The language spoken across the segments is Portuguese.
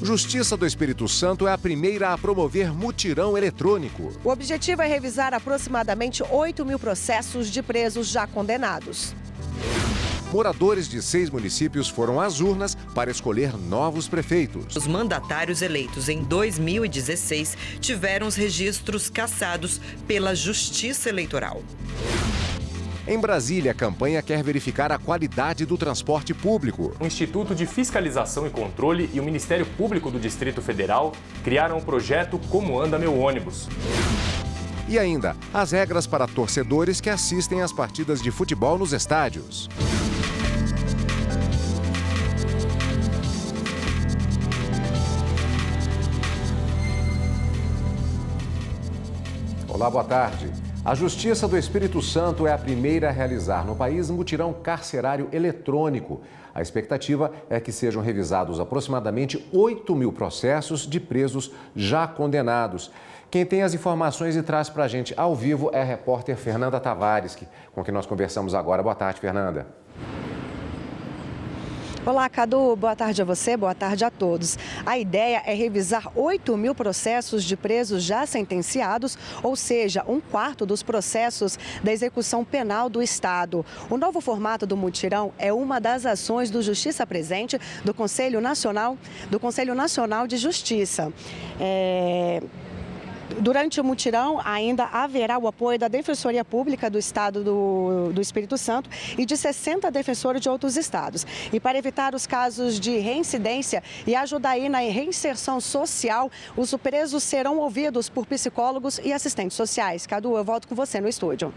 Justiça do Espírito Santo é a primeira a promover mutirão eletrônico. O objetivo é revisar aproximadamente 8.000 processos de presos já condenados. Moradores de 6 municípios foram às urnas para escolher novos prefeitos. Os mandatários eleitos em 2016 tiveram os registros cassados pela Justiça Eleitoral. Em Brasília, a campanha quer verificar a qualidade do transporte público. O Instituto de Fiscalização e Controle e o Ministério Público do Distrito Federal criaram o projeto Como Anda Meu Ônibus. E ainda, as regras para torcedores que assistem às partidas de futebol nos estádios. Olá, boa tarde. A Justiça do Espírito Santo é a primeira a realizar no país mutirão carcerário eletrônico. A expectativa é que sejam revisados aproximadamente 8.000 processos de presos já condenados. Quem tem as informações e traz para a gente ao vivo é a repórter Fernanda Tavares, com quem nós conversamos agora. Boa tarde, Fernanda. Olá, Cadu. Boa tarde a você, boa tarde a todos. A ideia é revisar 8.000 processos de presos já sentenciados, ou seja, 1/4 dos processos da execução penal do Estado. O novo formato do mutirão é uma das ações do Justiça Presente do Conselho Nacional de Justiça. Durante o mutirão, ainda haverá o apoio da Defensoria Pública do Estado do Espírito Santo e de 60 defensores de outros estados. E para evitar os casos de reincidência e ajudar aí na reinserção social, os presos serão ouvidos por psicólogos e assistentes sociais. Cadu, eu volto com você no estúdio.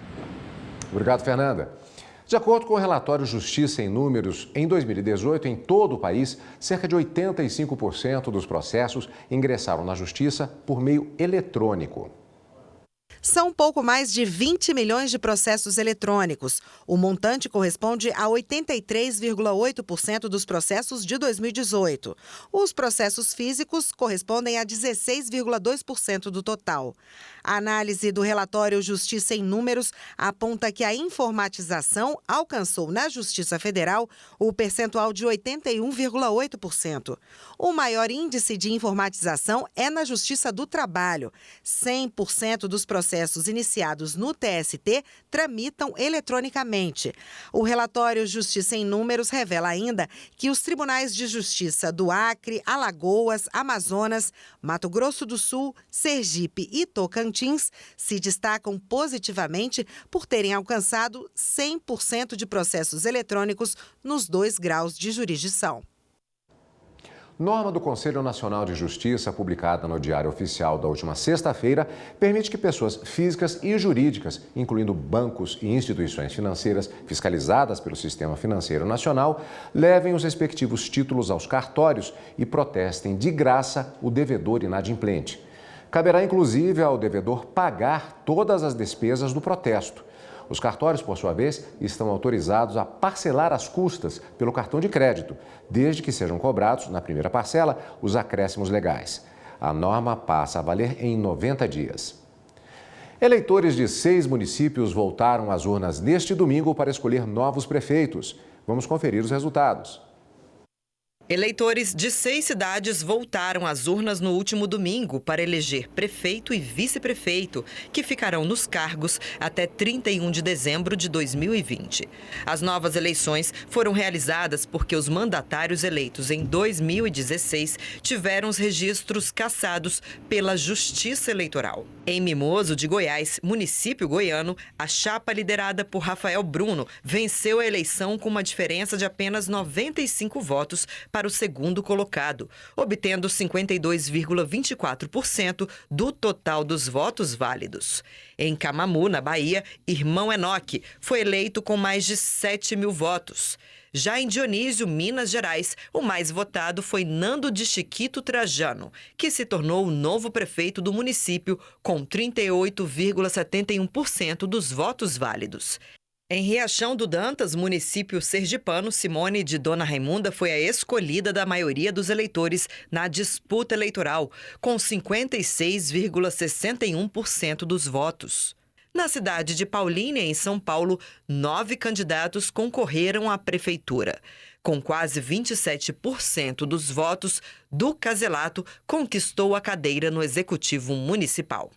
Obrigado, Fernanda. De acordo com o relatório Justiça em Números, em 2018, em todo o país, cerca de 85% dos processos ingressaram na Justiça por meio eletrônico. São pouco mais de 20 milhões de processos eletrônicos. O montante corresponde a 83,8% dos processos de 2018. Os processos físicos correspondem a 16,2% do total. A análise do relatório Justiça em Números aponta que a informatização alcançou na Justiça Federal o percentual de 81,8%. O maior índice de informatização é na Justiça do Trabalho. 100% dos processos iniciados no TST tramitam eletronicamente. O relatório Justiça em Números revela ainda que os tribunais de justiça do Acre, Alagoas, Amazonas, Mato Grosso do Sul, Sergipe e Tocantins se destacam positivamente por terem alcançado 100% de processos eletrônicos nos 2 graus de jurisdição. Norma do Conselho Nacional de Justiça, publicada no Diário Oficial da última sexta-feira, permite que pessoas físicas e jurídicas, incluindo bancos e instituições financeiras fiscalizadas pelo Sistema Financeiro Nacional, levem os respectivos títulos aos cartórios e protestem de graça o devedor inadimplente. Caberá, inclusive, ao devedor pagar todas as despesas do protesto. Os cartórios, por sua vez, estão autorizados a parcelar as custas pelo cartão de crédito, desde que sejam cobrados, na primeira parcela, os acréscimos legais. A norma passa a valer em 90 dias. Eleitores de 6 municípios voltaram às urnas neste domingo para escolher novos prefeitos. Vamos conferir os resultados. Eleitores de 6 cidades voltaram às urnas no último domingo para eleger prefeito e vice-prefeito, que ficarão nos cargos até 31 de dezembro de 2020. As novas eleições foram realizadas porque os mandatários eleitos em 2016 tiveram os registros cassados pela Justiça Eleitoral. Em Mimoso de Goiás, município goiano, a chapa liderada por Rafael Bruno venceu a eleição com uma diferença de apenas 95 votos para o segundo colocado, obtendo 52,24% do total dos votos válidos. Em Camamu, na Bahia, Irmão Enoque foi eleito com mais de 7.000 votos. Já em Dionísio, Minas Gerais, o mais votado foi Nando de Chiquito Trajano, que se tornou o novo prefeito do município com 38,71% dos votos válidos. Em Riachão do Dantas, município sergipano, Simone de Dona Raimunda foi a escolhida da maioria dos eleitores na disputa eleitoral, com 56,61% dos votos. Na cidade de Paulínia, em São Paulo, 9 candidatos concorreram à prefeitura. Com quase 27% dos votos, Duca Zelato conquistou a cadeira no Executivo Municipal.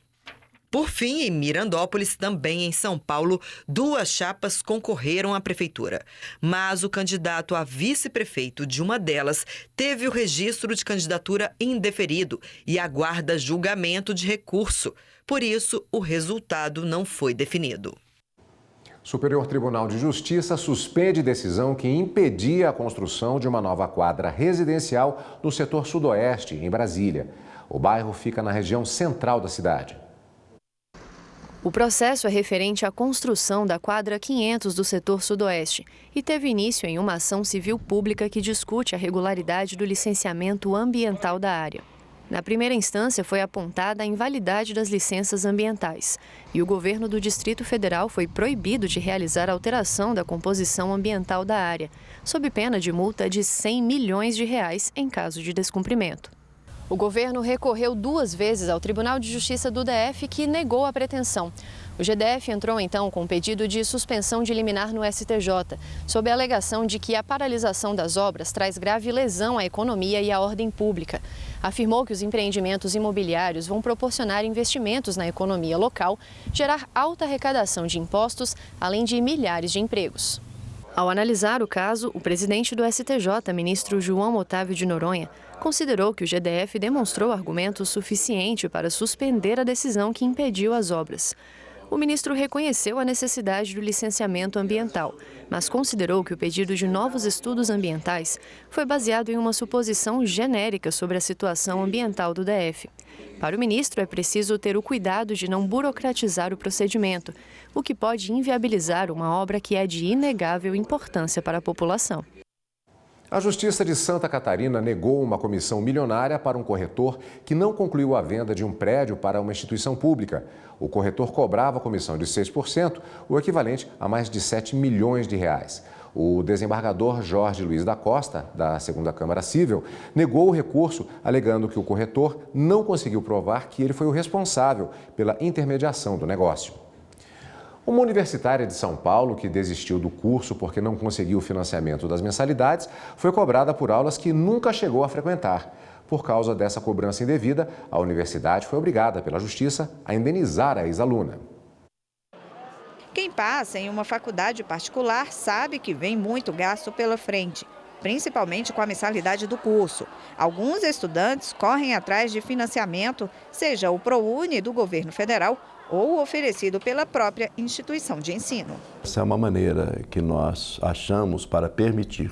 Por fim, em Mirandópolis, também em São Paulo, 2 chapas concorreram à prefeitura. Mas o candidato a vice-prefeito de uma delas teve o registro de candidatura indeferido e aguarda julgamento de recurso. Por isso, o resultado não foi definido. Superior Tribunal de Justiça suspende decisão que impedia a construção de uma nova quadra residencial no setor sudoeste, em Brasília. O bairro fica na região central da cidade. O processo é referente à construção da quadra 500 do setor sudoeste e teve início em uma ação civil pública que discute a regularidade do licenciamento ambiental da área. Na primeira instância, foi apontada a invalidade das licenças ambientais e o governo do Distrito Federal foi proibido de realizar alteração da composição ambiental da área, sob pena de multa de R$100 milhões em caso de descumprimento. O governo recorreu 2 vezes ao Tribunal de Justiça do DF, que negou a pretensão. O GDF entrou então com pedido de suspensão de liminar no STJ, sob a alegação de que a paralisação das obras traz grave lesão à economia e à ordem pública. Afirmou que os empreendimentos imobiliários vão proporcionar investimentos na economia local, gerar alta arrecadação de impostos, além de milhares de empregos. Ao analisar o caso, o presidente do STJ, ministro João Otávio de Noronha, considerou que o GDF demonstrou argumento suficiente para suspender a decisão que impediu as obras. O ministro reconheceu a necessidade do licenciamento ambiental, mas considerou que o pedido de novos estudos ambientais foi baseado em uma suposição genérica sobre a situação ambiental do DF. Para o ministro, é preciso ter o cuidado de não burocratizar o procedimento, o que pode inviabilizar uma obra que é de inegável importância para a população. A Justiça de Santa Catarina negou uma comissão milionária para um corretor que não concluiu a venda de um prédio para uma instituição pública. O corretor cobrava a comissão de 6%, o equivalente a mais de R$7 milhões. O desembargador Jorge Luiz da Costa, da 2ª Câmara Cível, negou o recurso, alegando que o corretor não conseguiu provar que ele foi o responsável pela intermediação do negócio. Uma universitária de São Paulo, que desistiu do curso porque não conseguiu o financiamento das mensalidades, foi cobrada por aulas que nunca chegou a frequentar. Por causa dessa cobrança indevida, a universidade foi obrigada pela Justiça a indenizar a ex-aluna. Quem passa em uma faculdade particular sabe que vem muito gasto pela frente, principalmente com a mensalidade do curso. Alguns estudantes correm atrás de financiamento, seja o ProUni do governo federal ou oferecido pela própria instituição de ensino. Essa é uma maneira que nós achamos para permitir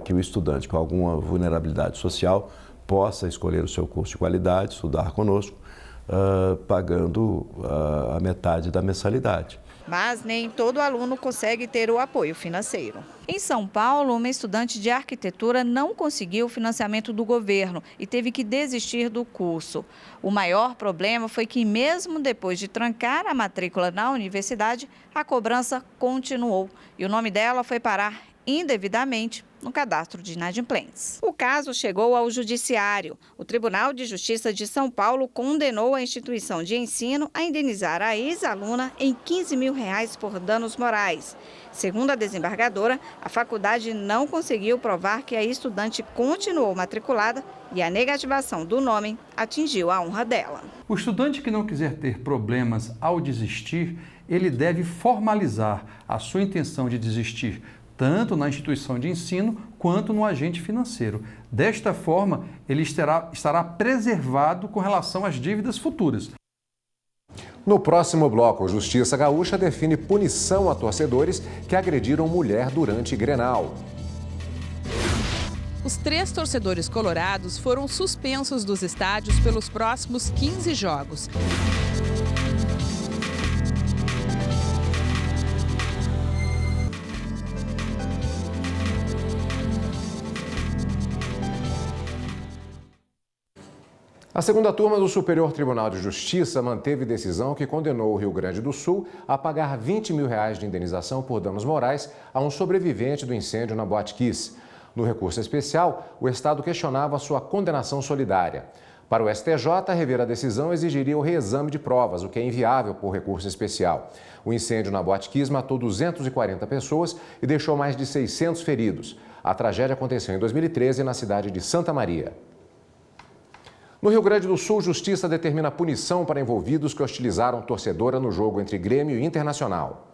que o estudante com alguma vulnerabilidade social possa escolher o seu curso de qualidade, estudar conosco, pagando a metade da mensalidade. Mas nem todo aluno consegue ter o apoio financeiro. Em São Paulo, uma estudante de arquitetura não conseguiu o financiamento do governo e teve que desistir do curso. O maior problema foi que, mesmo depois de trancar a matrícula na universidade, a cobrança continuou e o nome dela foi parar indevidamente no cadastro de inadimplentes. O caso chegou ao Judiciário. O Tribunal de Justiça de São Paulo condenou a instituição de ensino a indenizar a ex-aluna em R$15 mil por danos morais. Segundo a desembargadora, a faculdade não conseguiu provar que a estudante continuou matriculada e a negativação do nome atingiu a honra dela. O estudante que não quiser ter problemas ao desistir, ele deve formalizar a sua intenção de desistir tanto na instituição de ensino quanto no agente financeiro. Desta forma, ele estará preservado com relação às dívidas futuras. No próximo bloco, Justiça Gaúcha define punição a torcedores que agrediram mulher durante Grenal. Os 3 torcedores colorados foram suspensos dos estádios pelos próximos 15 jogos. A segunda turma do Superior Tribunal de Justiça manteve decisão que condenou o Rio Grande do Sul a pagar R$20 mil de indenização por danos morais a um sobrevivente do incêndio na Boate Kiss. No recurso especial, o Estado questionava sua condenação solidária. Para o STJ, rever a decisão exigiria o reexame de provas, o que é inviável por recurso especial. O incêndio na Boate Kiss matou 240 pessoas e deixou mais de 600 feridos. A tragédia aconteceu em 2013 na cidade de Santa Maria. No Rio Grande do Sul, Justiça determina punição para envolvidos que hostilizaram torcedora no jogo entre Grêmio e Internacional.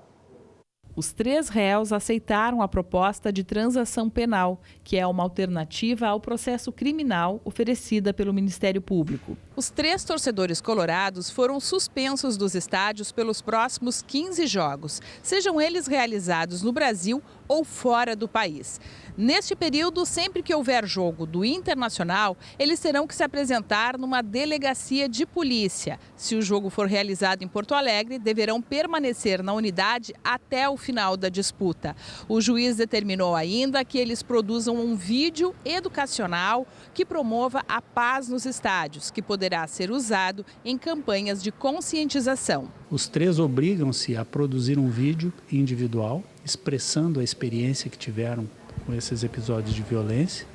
Os 3 réus aceitaram a proposta de transação penal, que é uma alternativa ao processo criminal oferecida pelo Ministério Público. Os 3 torcedores colorados foram suspensos dos estádios pelos próximos 15 jogos, sejam eles realizados no Brasil ou fora do país. Neste período, sempre que houver jogo do Internacional, eles terão que se apresentar numa delegacia de polícia. Se o jogo for realizado em Porto Alegre, deverão permanecer na unidade até o final da disputa. O juiz determinou ainda que eles produzam um vídeo educacional que promova a paz nos estádios, que poderá ser usado em campanhas de conscientização. Os 3 obrigam-se a produzir um vídeo individual, expressando a experiência que tiveram com esses episódios de violência.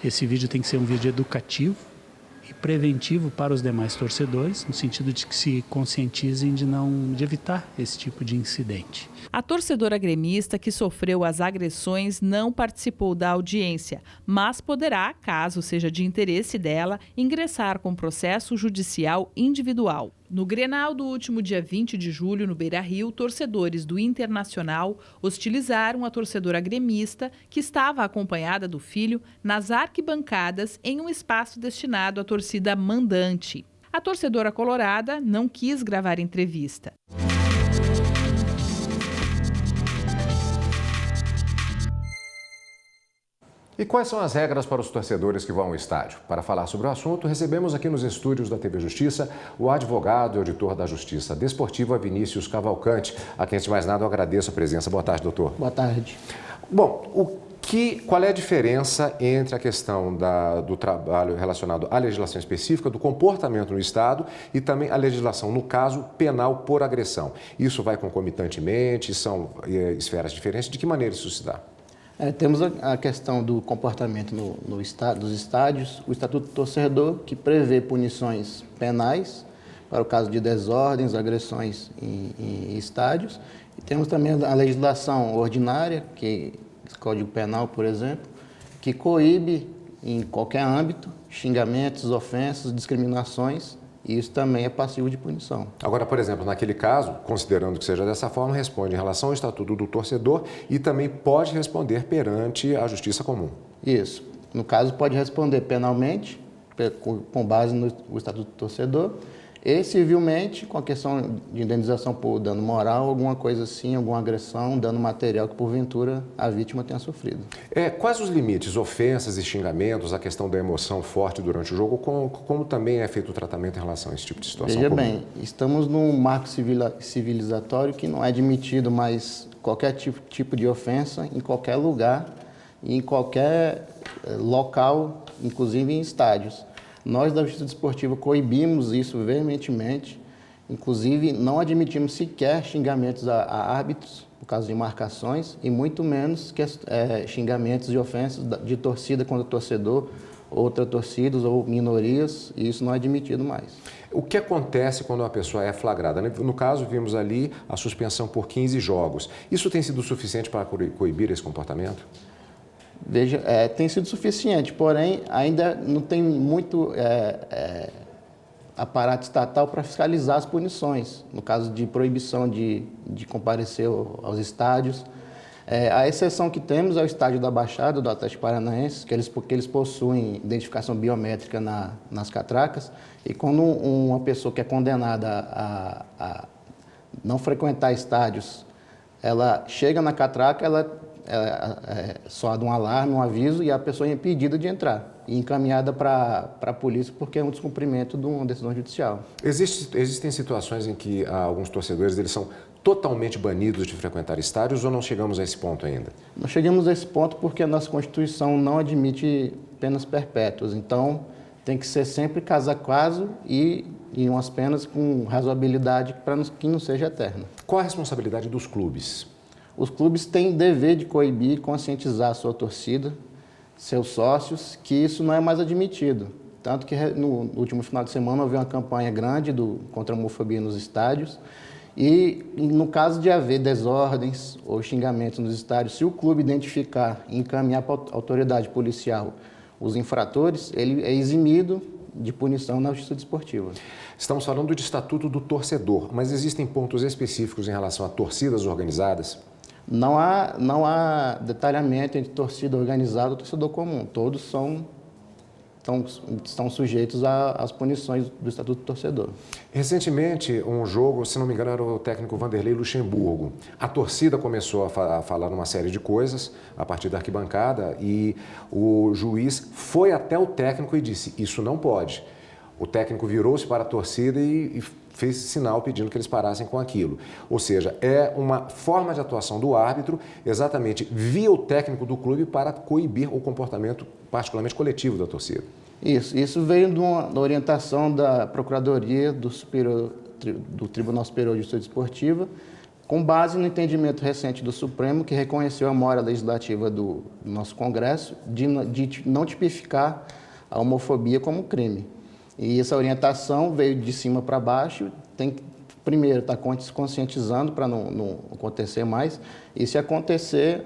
Esse vídeo tem que ser um vídeo educativo e preventivo para os demais torcedores, no sentido de que se conscientizem de evitar esse tipo de incidente. A torcedora gremista que sofreu as agressões não participou da audiência, mas poderá, caso seja de interesse dela, ingressar com processo judicial individual. No Grenal do último dia 20 de julho, no Beira-Rio, torcedores do Internacional hostilizaram a torcedora gremista, que estava acompanhada do filho, nas arquibancadas em um espaço destinado à torcida mandante. A torcedora colorada não quis gravar entrevista. E quais são as regras para os torcedores que vão ao estádio? Para falar sobre o assunto, recebemos aqui nos estúdios da TV Justiça o advogado e auditor da Justiça Desportiva, Vinícius Cavalcante. A quem, antes de mais nada, eu agradeço a presença. Boa tarde, doutor. Boa tarde. Bom, qual é a diferença entre a questão do trabalho relacionado à legislação específica, do comportamento no Estado e também a legislação, no caso, penal por agressão? Isso vai concomitantemente? São esferas diferentes? De que maneira isso se dá? Temos a questão do comportamento dos estádios, o Estatuto do Torcedor, que prevê punições penais para o caso de desordens, agressões em estádios. E temos também a legislação ordinária, que é o Código Penal, por exemplo, que coíbe em qualquer âmbito xingamentos, ofensas, discriminações. E isso também é passivo de punição. Agora, por exemplo, naquele caso, considerando que seja dessa forma, responde em relação ao Estatuto do Torcedor e também pode responder perante a Justiça Comum. Isso. No caso, pode responder penalmente, com base no Estatuto do Torcedor, e civilmente, com a questão de indenização por dano moral, alguma coisa assim, alguma agressão, dano material que, porventura, a vítima tenha sofrido. Quais os limites, ofensas e xingamentos, a questão da emoção forte durante o jogo, como também é feito o tratamento em relação a esse tipo de situação? Veja bem, estamos num marco civilizatório que não é admitido mais qualquer tipo de ofensa em qualquer lugar, em qualquer local, inclusive em estádios. Nós, da Justiça Desportiva, coibimos isso veementemente, inclusive não admitimos sequer xingamentos a árbitros, por causa de marcações, e muito menos xingamentos e ofensas de torcida contra torcedor, outras torcidas ou minorias, e isso não é admitido mais. O que acontece quando uma pessoa é flagrada? No caso, vimos ali a suspensão por 15 jogos. Isso tem sido suficiente para coibir esse comportamento? Veja, tem sido suficiente, porém ainda não tem muito aparato estatal para fiscalizar as punições, no caso de proibição de comparecer aos estádios. A exceção que temos é o estádio da Baixada, do Atlético Paranaense, porque eles possuem identificação biométrica nas catracas, e quando uma pessoa que é condenada a não frequentar estádios, ela chega na catraca, ela soa um alarme, um aviso, e a pessoa é impedida de entrar e encaminhada para a polícia porque é um descumprimento de uma decisão judicial. Existem situações em que alguns torcedores eles são totalmente banidos de frequentar estádios ou não chegamos a esse ponto ainda? Não chegamos a esse ponto porque a nossa Constituição não admite penas perpétuas, então tem que ser sempre caso a caso e umas penas com razoabilidade para que não seja eterna. Qual a responsabilidade dos clubes? Os clubes têm dever de coibir e conscientizar a sua torcida, seus sócios, que isso não é mais admitido. Tanto que no último final de semana houve uma campanha grande contra a homofobia nos estádios. E no caso de haver desordens ou xingamentos nos estádios, se o clube identificar e encaminhar para a autoridade policial os infratores, ele é eximido de punição na Justiça Desportiva. Estamos falando do Estatuto do Torcedor, mas existem pontos específicos em relação a torcidas organizadas? Não há detalhamento entre torcida organizada e torcedor comum. Todos estão sujeitos às punições do Estatuto do Torcedor. Recentemente, um jogo, se não me engano, era o técnico Vanderlei Luxemburgo. A torcida começou a falar uma série de coisas a partir da arquibancada e o juiz foi até o técnico e disse, isso não pode. O técnico virou-se para a torcida e fez sinal pedindo que eles parassem com aquilo. Ou seja, é uma forma de atuação do árbitro exatamente via o técnico do clube para coibir o comportamento particularmente coletivo da torcida. Isso veio da orientação da Procuradoria do Tribunal Superior de Justiça Desportiva, com base no entendimento recente do Supremo, que reconheceu a memória legislativa do nosso Congresso de não tipificar a homofobia como crime. E essa orientação veio de cima para baixo, tem que, primeiro, estar conscientizando para não acontecer mais, e se acontecer,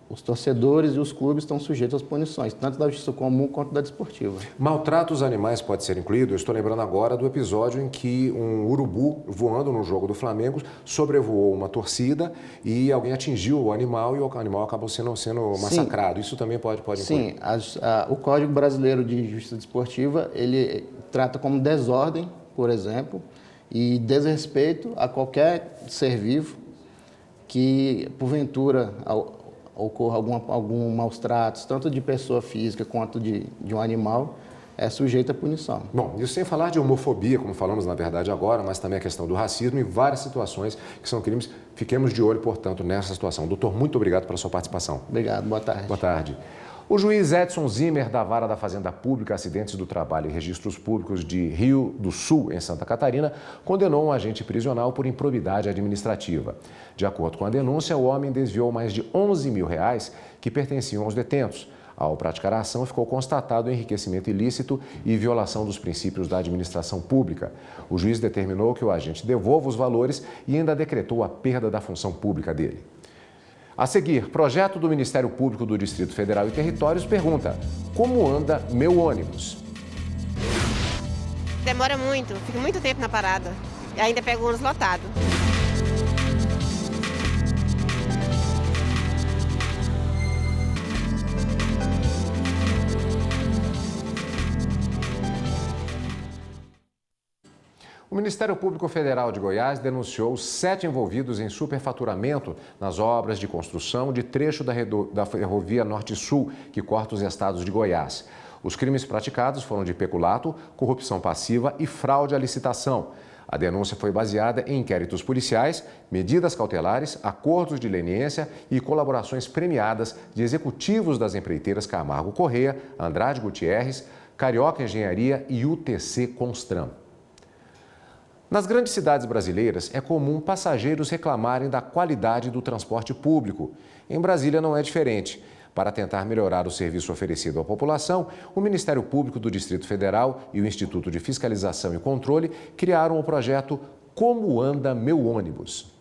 os torcedores e os clubes estão sujeitos às punições, tanto da justiça comum quanto da desportiva. Maltrato aos animais pode ser incluído? Eu estou lembrando agora do episódio em que um urubu, voando no jogo do Flamengo, sobrevoou uma torcida e alguém atingiu o animal e o animal acabou sendo massacrado. Isso também pode incluir? Sim, o Código Brasileiro de Justiça Desportiva, ele trata como desordem, por exemplo, e desrespeito a qualquer ser vivo que, porventura, ocorra algum maus tratos, tanto de pessoa física quanto de um animal, é sujeito à punição. Bom, isso sem falar de homofobia, como falamos na verdade agora, mas também a questão do racismo e várias situações que são crimes. Fiquemos de olho, portanto, nessa situação. Doutor, muito obrigado pela sua participação. Obrigado, boa tarde. Boa tarde. O juiz Edson Zimmer, da Vara da Fazenda Pública, Acidentes do Trabalho e Registros Públicos de Rio do Sul, em Santa Catarina, condenou um agente prisional por improbidade administrativa. De acordo com a denúncia, o homem desviou mais de R$11 mil que pertenciam aos detentos. Ao praticar a ação, ficou constatado enriquecimento ilícito e violação dos princípios da administração pública. O juiz determinou que o agente devolva os valores e ainda decretou a perda da função pública dele. A seguir, projeto do Ministério Público do Distrito Federal e Territórios pergunta: como anda meu ônibus? Demora muito, fica muito tempo na parada. E ainda pego o ônibus lotado. O Ministério Público Federal de Goiás denunciou 7 envolvidos em superfaturamento nas obras de construção de trecho da ferrovia Norte-Sul, que corta os estados de Goiás. Os crimes praticados foram de peculato, corrupção passiva e fraude à licitação. A denúncia foi baseada em inquéritos policiais, medidas cautelares, acordos de leniência e colaborações premiadas de executivos das empreiteiras Camargo Correia, Andrade Gutierrez, Carioca Engenharia e UTC Constran. Nas grandes cidades brasileiras, é comum passageiros reclamarem da qualidade do transporte público. Em Brasília não é diferente. Para tentar melhorar o serviço oferecido à população, o Ministério Público do Distrito Federal e o Instituto de Fiscalização e Controle criaram o projeto Como Anda Meu Ônibus.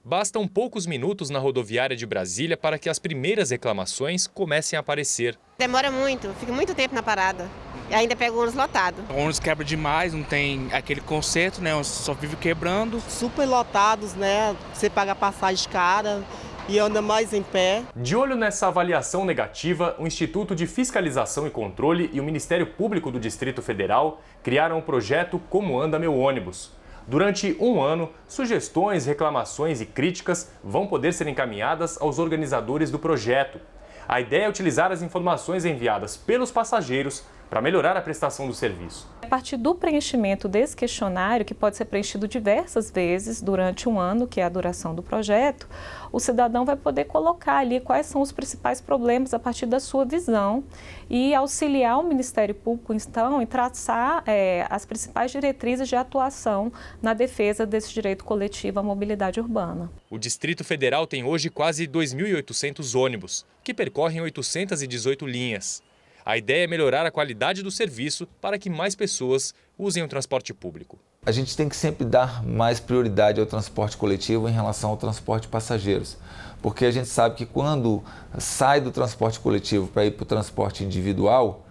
Bastam poucos minutos na rodoviária de Brasília para que as primeiras reclamações comecem a aparecer. Demora muito, fica muito tempo na parada. E ainda pego o ônibus lotado. O ônibus quebra demais, não tem aquele conserto, né? Só vive quebrando. Super lotados, né? Você paga passagem cara e anda mais em pé. De olho nessa avaliação negativa, o Instituto de Fiscalização e Controle e o Ministério Público do Distrito Federal criaram o projeto Como Anda Meu Ônibus. Durante um ano, sugestões, reclamações e críticas vão poder ser encaminhadas aos organizadores do projeto. A ideia é utilizar as informações enviadas pelos passageiros para melhorar a prestação do serviço. A partir do preenchimento desse questionário, que pode ser preenchido diversas vezes durante um ano, que é a duração do projeto, o cidadão vai poder colocar ali quais são os principais problemas a partir da sua visão e auxiliar o Ministério Público, então, em traçar as principais diretrizes de atuação na defesa desse direito coletivo à mobilidade urbana. O Distrito Federal tem hoje quase 2.800 ônibus, que percorrem 818 linhas. A ideia é melhorar a qualidade do serviço para que mais pessoas usem o transporte público. A gente tem que sempre dar mais prioridade ao transporte coletivo em relação ao transporte de passageiros, porque a gente sabe que quando sai do transporte coletivo para ir para o transporte individual,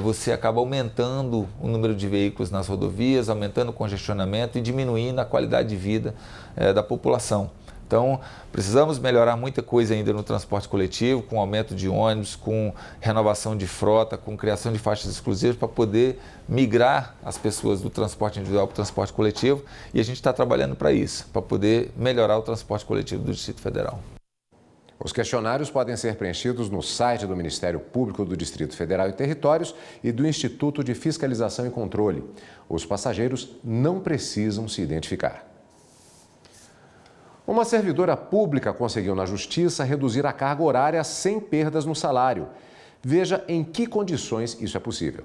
você acaba aumentando o número de veículos nas rodovias, aumentando o congestionamento e diminuindo a qualidade de vida da população. Então, precisamos melhorar muita coisa ainda no transporte coletivo, com aumento de ônibus, com renovação de frota, com criação de faixas exclusivas para poder migrar as pessoas do transporte individual para o transporte coletivo. E a gente está trabalhando para isso, para poder melhorar o transporte coletivo do Distrito Federal. Os questionários podem ser preenchidos no site do Ministério Público do Distrito Federal e Territórios e do Instituto de Fiscalização e Controle. Os passageiros não precisam se identificar. Uma servidora pública conseguiu na Justiça reduzir a carga horária sem perdas no salário. Veja em que condições isso é possível.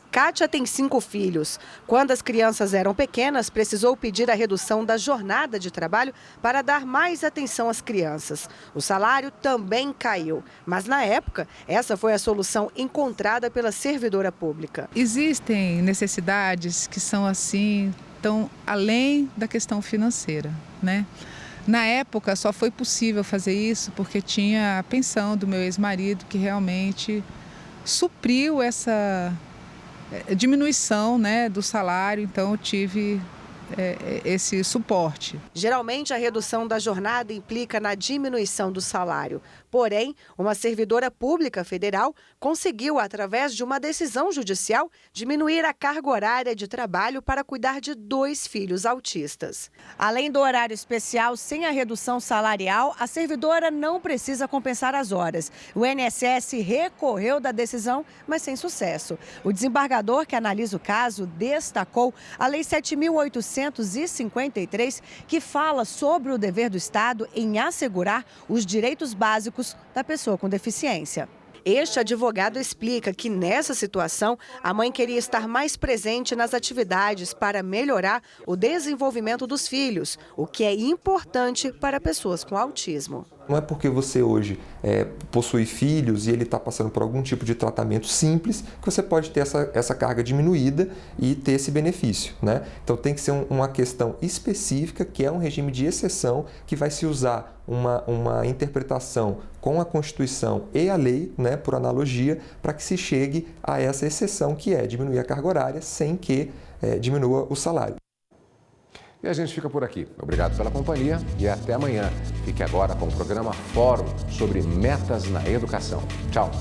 Kátia tem 5 filhos. Quando as crianças eram pequenas, precisou pedir a redução da jornada de trabalho para dar mais atenção às crianças. O salário também caiu, mas na época, essa foi a solução encontrada pela servidora pública. Existem necessidades que são assim, tão além da questão financeira, né? Na época só foi possível fazer isso porque tinha a pensão do meu ex-marido que realmente supriu essa diminuição, né, do salário, então eu tive esse suporte. Geralmente a redução da jornada implica na diminuição do salário. Porém, uma servidora pública federal conseguiu, através de uma decisão judicial, diminuir a carga horária de trabalho para cuidar de 2 filhos autistas. Além do horário especial, sem a redução salarial, a servidora não precisa compensar as horas. O INSS recorreu da decisão, mas sem sucesso. O desembargador que analisa o caso destacou a Lei 7.853, que fala sobre o dever do Estado em assegurar os direitos básicos da pessoa com deficiência. Este advogado explica que, nessa situação, a mãe queria estar mais presente nas atividades para melhorar o desenvolvimento dos filhos, o que é importante para pessoas com autismo. Não é porque você hoje possui filhos e ele está passando por algum tipo de tratamento simples que você pode ter essa carga diminuída e ter esse benefício, né? Então tem que ser uma questão específica, que é um regime de exceção, que vai se usar uma interpretação com a Constituição e a lei, né, por analogia, para que se chegue a essa exceção, que é diminuir a carga horária sem que diminua o salário. E a gente fica por aqui. Obrigado pela companhia e até amanhã. Fique agora com o programa Fórum sobre metas na educação. Tchau!